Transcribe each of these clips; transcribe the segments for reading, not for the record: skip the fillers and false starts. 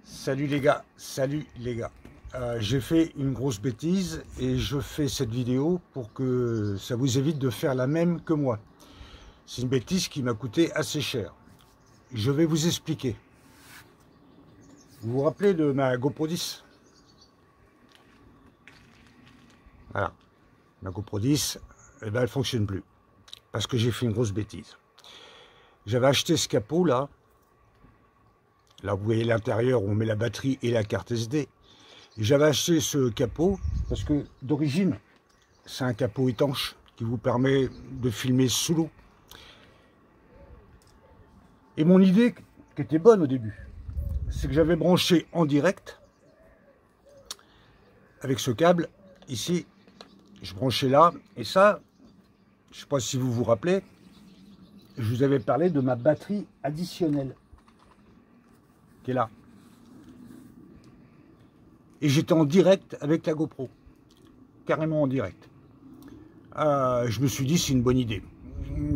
Salut les gars, salut les gars. J'ai fait une grosse bêtise et je fais cette vidéo pour que ça vous évite de faire la même que moi. C'est une bêtise qui m'a coûté assez cher. Je vais vous expliquer. Vous vous rappelez de ma GoPro 10? Voilà, ma GoPro 10, eh ben, elle ne fonctionne plus parce que j'ai fait une grosse bêtise. J'avais acheté ce capot là. Là, vous voyez l'intérieur où on met la batterie et la carte SD. J'avais acheté ce capot parce que d'origine, c'est un capot étanche qui vous permet de filmer sous l'eau. Et mon idée, qui était bonne au début, c'est que j'avais branché en direct avec ce câble ici. Je branchais là et ça, je ne sais pas si vous vous rappelez, je vous avais parlé de ma batterie additionnelle qui est là. Et j'étais en direct avec la GoPro, carrément en direct. Je me suis dit c'est une bonne idée,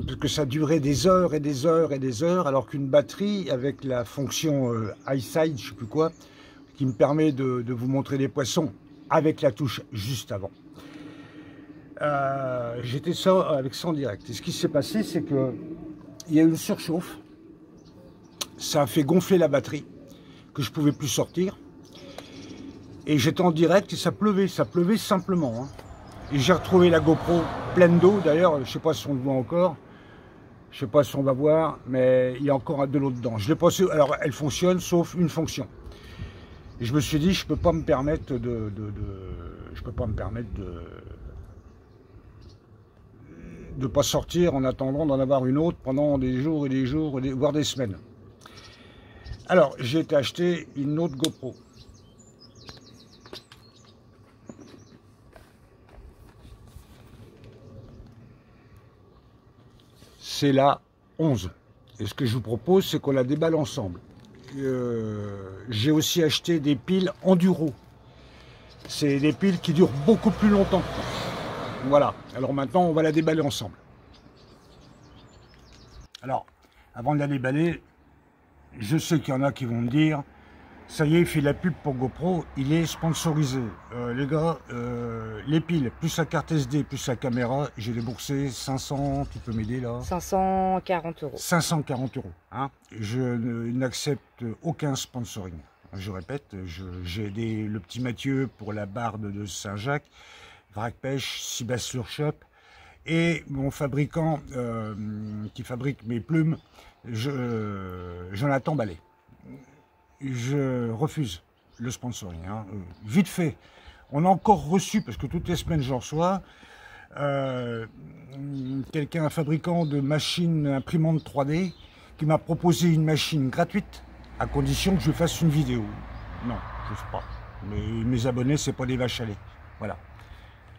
parce que ça durait des heures et des heures et des heures, alors qu'une batterie avec la fonction EyeSight, je ne sais plus quoi, qui me permet de vous montrer des poissons avec la touche juste avant. J'étais avec ça en direct. Et ce qui s'est passé, c'est que il y a eu une surchauffe, ça a fait gonfler la batterie, que je ne pouvais plus sortir. Et j'étais en direct et ça pleuvait simplement. Hein. Et j'ai retrouvé la GoPro pleine d'eau. D'ailleurs, je ne sais pas si on le voit encore. Je ne sais pas si on va voir, mais il y a encore de l'eau dedans. Je l'ai passé. Alors, elle fonctionne, sauf une fonction. Et je me suis dit, je ne peux pas me permettre de pas sortir en attendant d'en avoir une autre pendant des jours et des jours, voire des semaines. Alors, j'ai été acheter une autre GoPro. C'est la 11. Et ce que je vous propose, c'est qu'on la déballe ensemble. J'ai aussi acheté des piles Enduro. C'est des piles qui durent beaucoup plus longtemps. Voilà. Alors maintenant, on va la déballer ensemble. Alors, avant de la déballer, je sais qu'il y en a qui vont me dire, ça y est, il fait la pub pour GoPro, il est sponsorisé. Les gars, les piles, plus la carte SD, plus la caméra, j'ai déboursé 500, tu peux m'aider là? 540 €. 540 €. Hein. Je n'accepte aucun sponsoring. Je répète, j'ai aidé le petit Mathieu pour la barde de Saint-Jacques, Vrac Pêche, Sibas-sur-Shop, et mon fabricant qui fabrique mes plumes, Jonathan Ballet. Je refuse le sponsoring. Hein. Vite fait, on a encore reçu, parce que toutes les semaines j'en reçois, quelqu'un, un fabricant de machines imprimantes 3D, qui m'a proposé une machine gratuite, à condition que je fasse une vidéo. Non, je ne sais pas. Mais mes abonnés, c'est pas des vaches à lait. Voilà.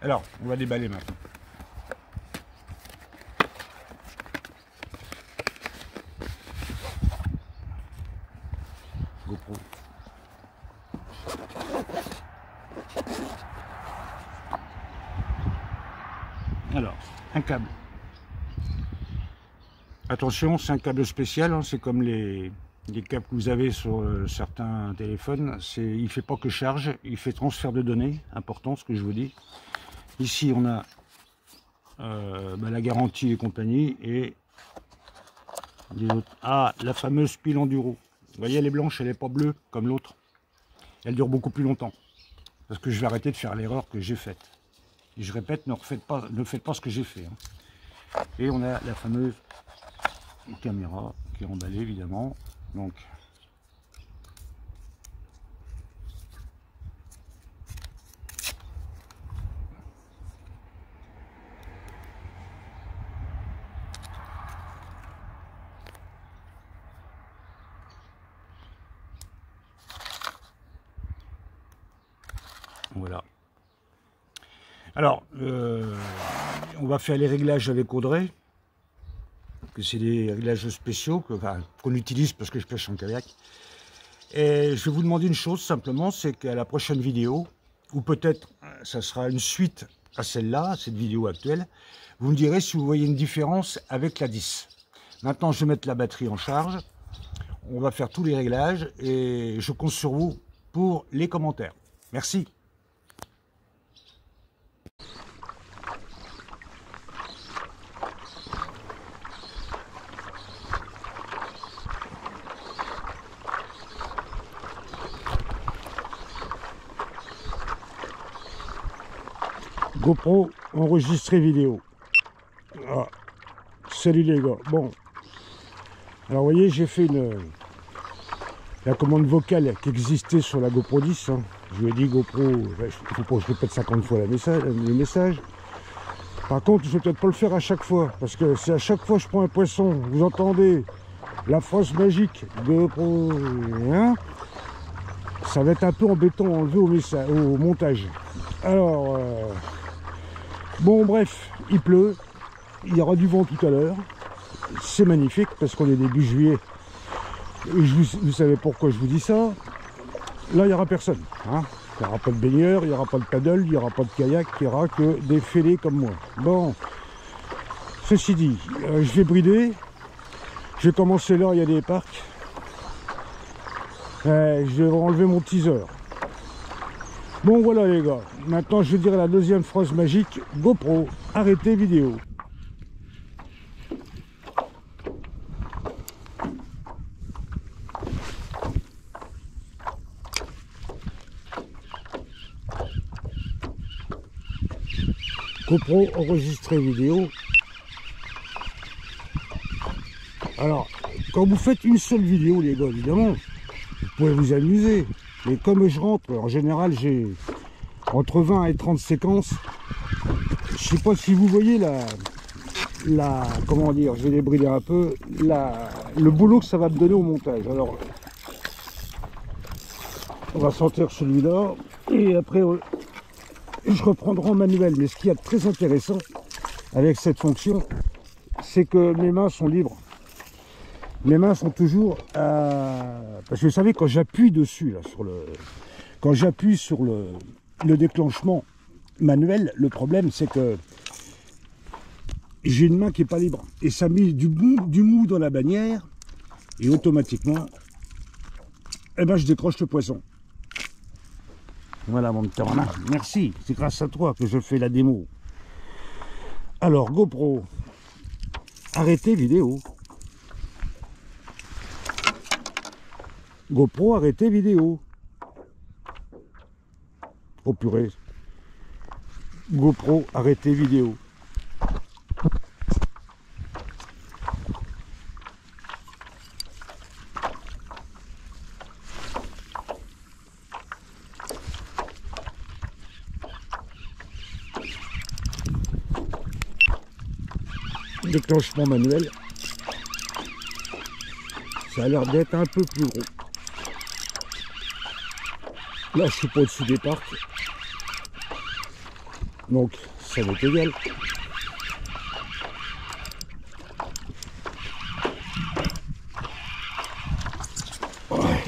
Alors, on va déballer maintenant. GoPro. Alors, un câble. Attention, c'est un câble spécial, hein, c'est comme les câbles que vous avez sur certains téléphones. Il ne fait pas que charge, il fait transfert de données, important ce que je vous dis. Ici, on a la garantie et compagnie, et les autres. Ah, la fameuse pile Enduro. Vous voyez, elle est blanche, elle n'est pas bleue comme l'autre. Elle dure beaucoup plus longtemps. Parce que je vais arrêter de faire l'erreur que j'ai faite. Et je répète, ne faites pas ce que j'ai fait. Hein. Et on a la fameuse caméra qui est emballée, évidemment. Donc, voilà. Alors, on va faire les réglages avec Audrey, que c'est des réglages spéciaux qu'on utilise parce que je pêche en kayak. Et je vais vous demander une chose simplement, c'est qu'à la prochaine vidéo, ou peut-être ça sera une suite à celle-là, cette vidéo actuelle, vous me direz si vous voyez une différence avec la 10. Maintenant, je vais mettre la batterie en charge. on va faire tous les réglages et je compte sur vous pour les commentaires. Merci. GoPro enregistré vidéo. Ah. Salut les gars. Bon, alors vous voyez, j'ai fait la commande vocale qui existait sur la GoPro 10. Hein. Je lui ai dit GoPro, il faut pas que je répète 50 fois le message. Par contre, je vais peut-être pas le faire à chaque fois, parce que si à chaque fois je prends un poisson, vous entendez la phrase magique GoPro, hein, ça va être un peu embêtant à enlever au montage. Alors, bon bref, il pleut, il y aura du vent tout à l'heure, c'est magnifique parce qu'on est début juillet, et vous savez pourquoi je vous dis ça, là il n'y aura personne, hein. Il n'y aura pas de baigneur, il n'y aura pas de paddle, il n'y aura pas de kayak, il n'y aura que des fêlés comme moi. Bon, ceci dit, je vais brider, je vais commencer l'heure, il y a des parcs, je vais enlever mon teaser. Bon voilà les gars, maintenant je vais dire la deuxième phrase magique, GoPro, arrêtez vidéo. GoPro enregistré vidéo. Alors, quand vous faites une seule vidéo les gars, évidemment, vous pouvez vous amuser. Mais comme je rentre, en général j'ai entre 20 et 30 séquences. Je sais pas si vous voyez comment dire, je vais débrider un peu, le boulot que ça va me donner au montage. Alors, on va sortir celui-là, et après je reprendrai en manuel. Mais ce qu'il y a de très intéressant avec cette fonction, c'est que mes mains sont libres. Mes mains sont toujours parce que vous savez, quand j'appuie dessus là, quand j'appuie sur le déclenchement manuel, le problème c'est que j'ai une main qui est pas libre et ça met du mou dans la bannière et automatiquement eh ben, je décroche le poisson. Voilà mon petit Romain, merci, c'est grâce à toi que je fais la démo. Alors GoPro, arrêtez vidéo. GoPro, arrêtez vidéo. Oh purée. GoPro, arrêtez vidéo. Déclenchement manuel. Ça a l'air d'être un peu plus gros. Là, je suis pas au-dessus des parcs. Donc, ça va être égal. Ouais.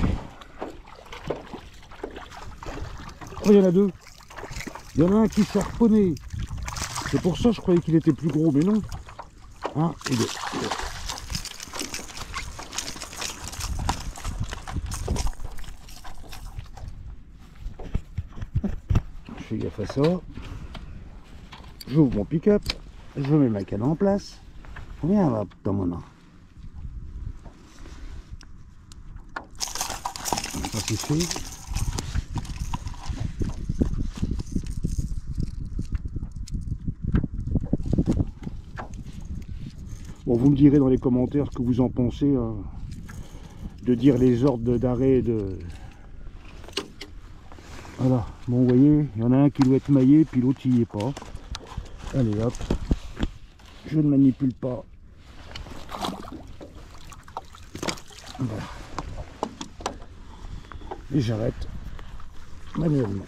Oh, il y en a deux. Il y en a un qui s'est harponné. C'est pour ça que je croyais qu'il était plus gros, mais non. Un et deux. Je fais gaffe à ça. J'ouvre mon pick-up. Je mets ma canne en place. Viens là, dans mon main. Ça c'est fait. Bon, vous me direz dans les commentaires ce que vous en pensez, hein, de dire les ordres d'arrêt de... Voilà, bon vous voyez, il y en a un qui doit être maillé, puis l'autre il n'y est pas. Allez hop, je ne manipule pas. Voilà. Et j'arrête manuellement.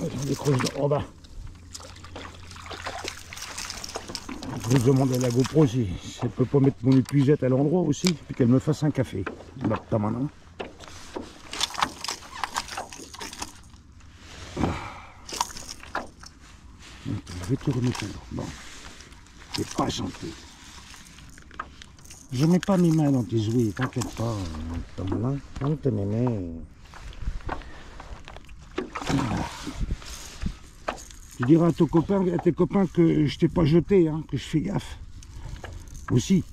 J'en décroche en bas. Je vais demander à la GoPro si elle peut pas mettre mon épuisette à l'endroit aussi, puis qu'elle me fasse un café. Bah, pas maintenant. Je vais tout remettre alors. Bon, c'est pas gentil. Je mets pas mes mains dans tes jouets, t'inquiète pas. Pas malin. Hein, t'es mémé. Tu diras à tes copains que je t'ai pas jeté, hein, que je fais gaffe. Aussi.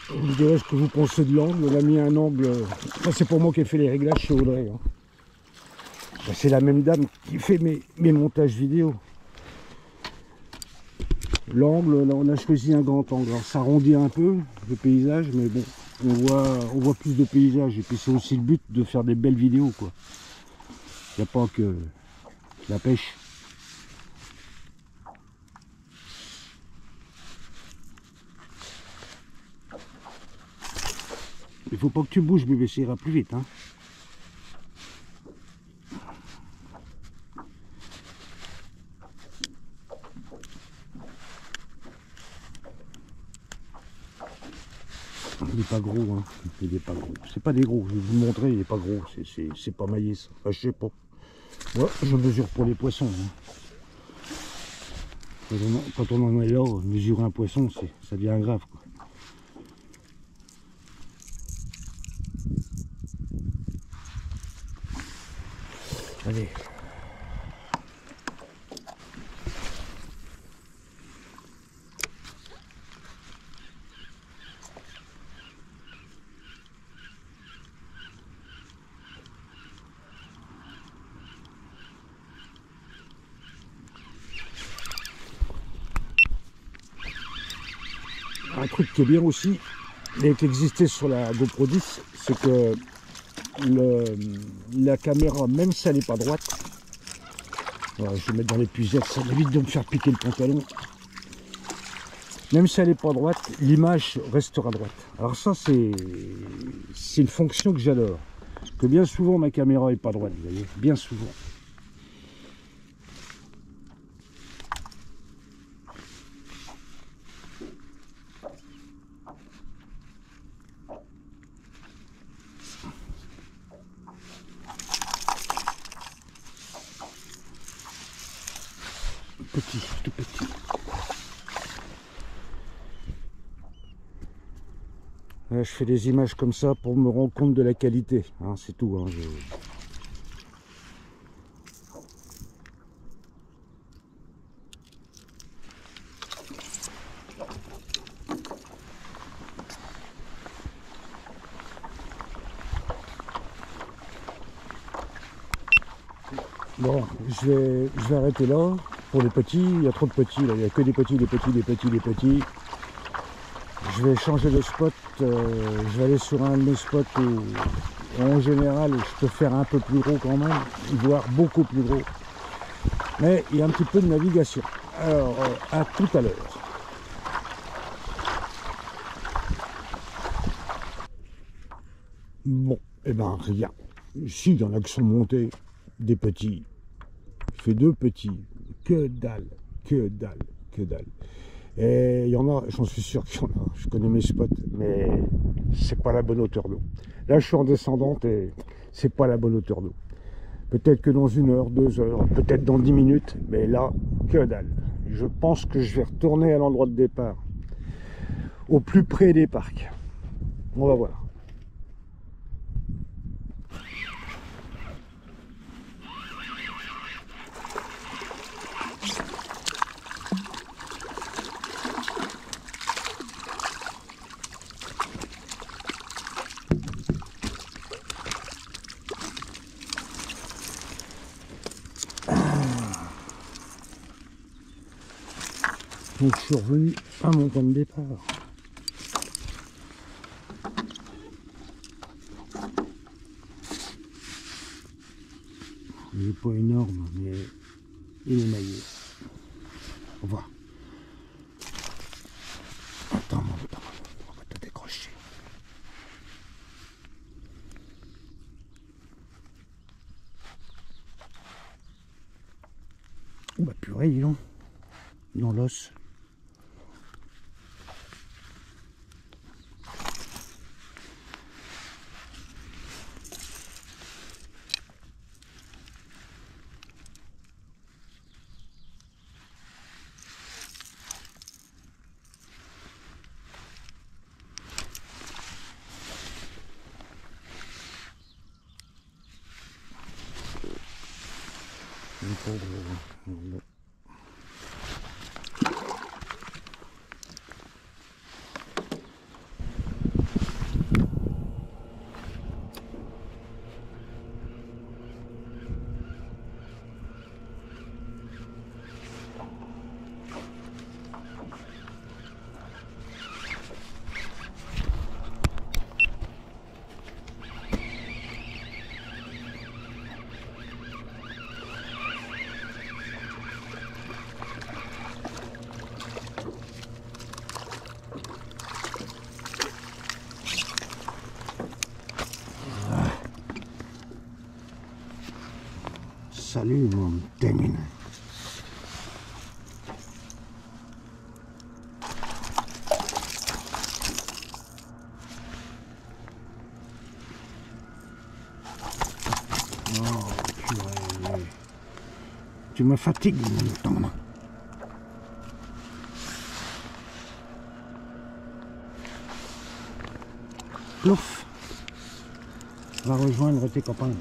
Vous me direz ce que vous pensez de l'angle. On a mis un angle. C'est pour moi qui ai fait les réglages chez Audrey. Hein. C'est la même dame qui fait mes montages vidéo. L'angle, là, on a choisi un grand angle. Alors, ça arrondit un peu le paysage, mais bon, on voit plus de paysage. Et puis c'est aussi le but de faire des belles vidéos, quoi. Il n'y a pas que la pêche. Il faut pas que tu bouges, bébé, ça ira plus vite. Hein. Il n'est pas gros, hein. Il est pas gros. C'est pas des gros, je vais vous montrer, il n'est pas gros. C'est pas maillé, ça. Enfin, je sais pas. Ouais, je mesure pour les poissons. Hein. Quand on en est là, mesurer un poisson, ça devient grave, quoi. Allez. Un truc qui est bien aussi, et qui existait sur la GoPro 10, c'est que la caméra, même si elle n'est pas droite, voilà, je vais mettre dans l'épuisette, ça évite de me faire piquer le pantalon. Même si elle n'est pas droite, l'image restera droite. Alors ça, c'est une fonction que j'adore. Que bien souvent, ma caméra n'est pas droite, vous voyez, bien souvent. Petit, tout petit. Là, je fais des images comme ça pour me rendre compte de la qualité, hein, c'est tout. Hein, Bon, je vais arrêter là. Pour les petits, il y a trop de petits, là. Il n'y a que des petits, des petits, des petits, des petits. Je vais changer de spot, je vais aller sur un de mes spots où en général je peux faire un peu plus gros quand même, voire beaucoup plus gros. Mais il y a un petit peu de navigation. Alors, à tout à l'heure. Bon, et ben rien. Ici, il y en a qui sont montés, des petits. Je fais deux petits, que dalle, que dalle, que dalle. Et il y en a, j'en suis sûr qu'il y en a, je connais mes spots, mais c'est pas la bonne hauteur d'eau. Là, je suis en descendante et c'est pas la bonne hauteur d'eau. Peut-être que dans 1 heure, 2 heures, peut-être dans 10 minutes, mais là, que dalle. Je pense que je vais retourner à l'endroit de départ, au plus près des parcs. On va voir. Donc je suis revenu à mon point de départ. Il n'est pas énorme, mais il est maillé. On va. Attends, on va te décrocher. Oh bah purée, dis donc. Dans l'os. Salut mon Damien. Oh, purée. Tu me fatigues, ton main. Plouf. Va rejoindre tes copains.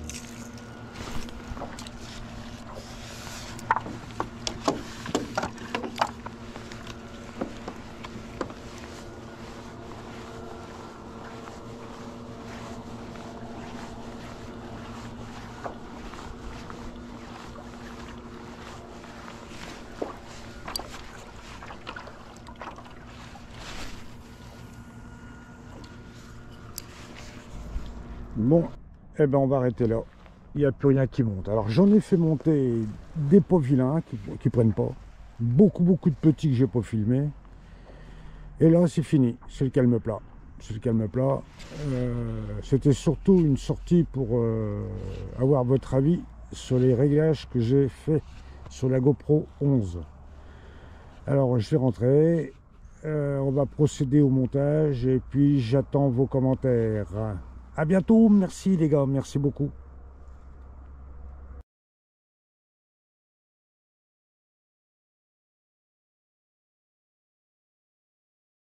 Bon, eh ben on va arrêter là. Il n'y a plus rien qui monte. Alors j'en ai fait monter des pots vilains qui prennent pas. Beaucoup de petits que j'ai pas filmés. Et là c'est fini, c'est le calme plat. C'est le calme plat. C'était surtout une sortie pour avoir votre avis sur les réglages que j'ai fait sur la GoPro 11. Alors je vais rentrer. On va procéder au montage et puis j'attends vos commentaires. À bientôt, merci les gars, merci beaucoup.